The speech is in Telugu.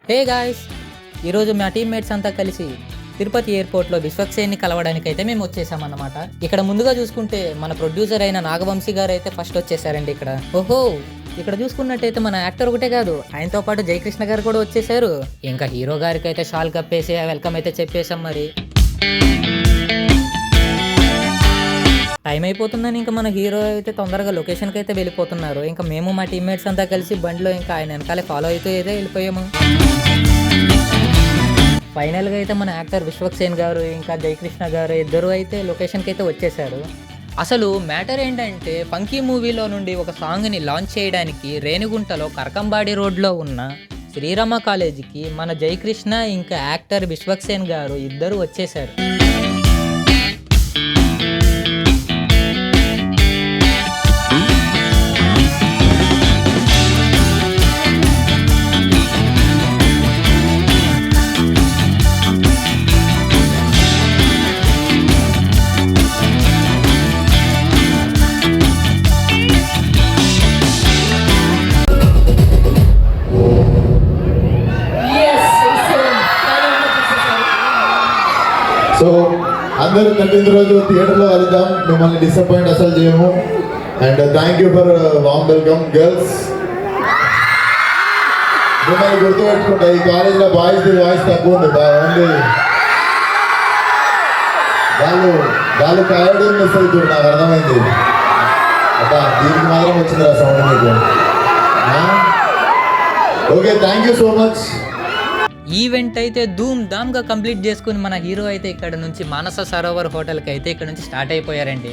హే గాయ్స్, ఈరోజు మా టీమ్మేట్స్ అంతా కలిసి తిరుపతి ఎయిర్పోర్ట్లో విశ్వక్సేన్ని కలవడానికైతే మేము వచ్చేసామన్నమాట. ఇక్కడ ముందుగా చూసుకుంటే మన ప్రొడ్యూసర్ అయిన నాగవంశీ గారు అయితే ఫస్ట్ వచ్చేసారండి. ఇక్కడ చూసుకున్నట్టయితే మన యాక్టర్ ఒకటే కాదు, ఆయనతో పాటు జయకృష్ణ గారు కూడా వచ్చేసారు. ఇంకా హీరో గారికి అయితే షాల్ కప్పేసి వెల్కమ్ అయితే చెప్పేశాం. మరి టైం అయిపోతుందని ఇంకా మన హీరో అయితే తొందరగా లొకేషన్కి అయితే వెళ్ళిపోతున్నారు. ఇంకా మేము మా టీమ్మేట్స్ అంతా కలిసి బండిలో ఇంకా ఆయన వెనకాలే ఫాలో అయితే వెళ్ళిపోయాము. ఫైనల్గా అయితే మన యాక్టర్ విశ్వక్సేన్ గారు ఇంకా జయకృష్ణ గారు ఇద్దరు అయితే లొకేషన్కి అయితే వచ్చేసారు. అసలు మ్యాటర్ ఏంటంటే, ఫంకీ మూవీలో నుండి ఒక సాంగ్ని లాంచ్ చేయడానికి రేణిగుంటలో కరకంబాడి రోడ్లో ఉన్న శ్రీరామ కాలేజీకి మన జయకృష్ణ ఇంకా యాక్టర్ విశ్వక్సేన్ గారు ఇద్దరు వచ్చేసారు. సో అందరూ 13th రోజు థియేటర్లో కలుద్దాం. మిమ్మల్ని డిసప్పాయింట్ అసలు చేయము. And thank you for warm welcome girls. మిమ్మల్ని గుర్తుపెట్టుకుంటా, ఈ కాలేజ్లో బాయ్స్ వాయిస్ తక్కువ ఉంది. ఓన్లీ వాళ్ళు కాయడం మిస్ అవుతుంది, నాకు అర్థమైంది. అబ్బా, దీనికి మాత్రం వచ్చింది ఆ సౌండ్ మీకు. Okay, thank you so much. Event అయితే ధూమ్ ధామ్గా కంప్లీట్ చేసుకుని మన హీరో అయితే ఇక్కడ నుంచి మానస సరోవర్ హోటల్కి అయితే ఇక్కడ నుంచి స్టార్ట్ అయిపోయారండి.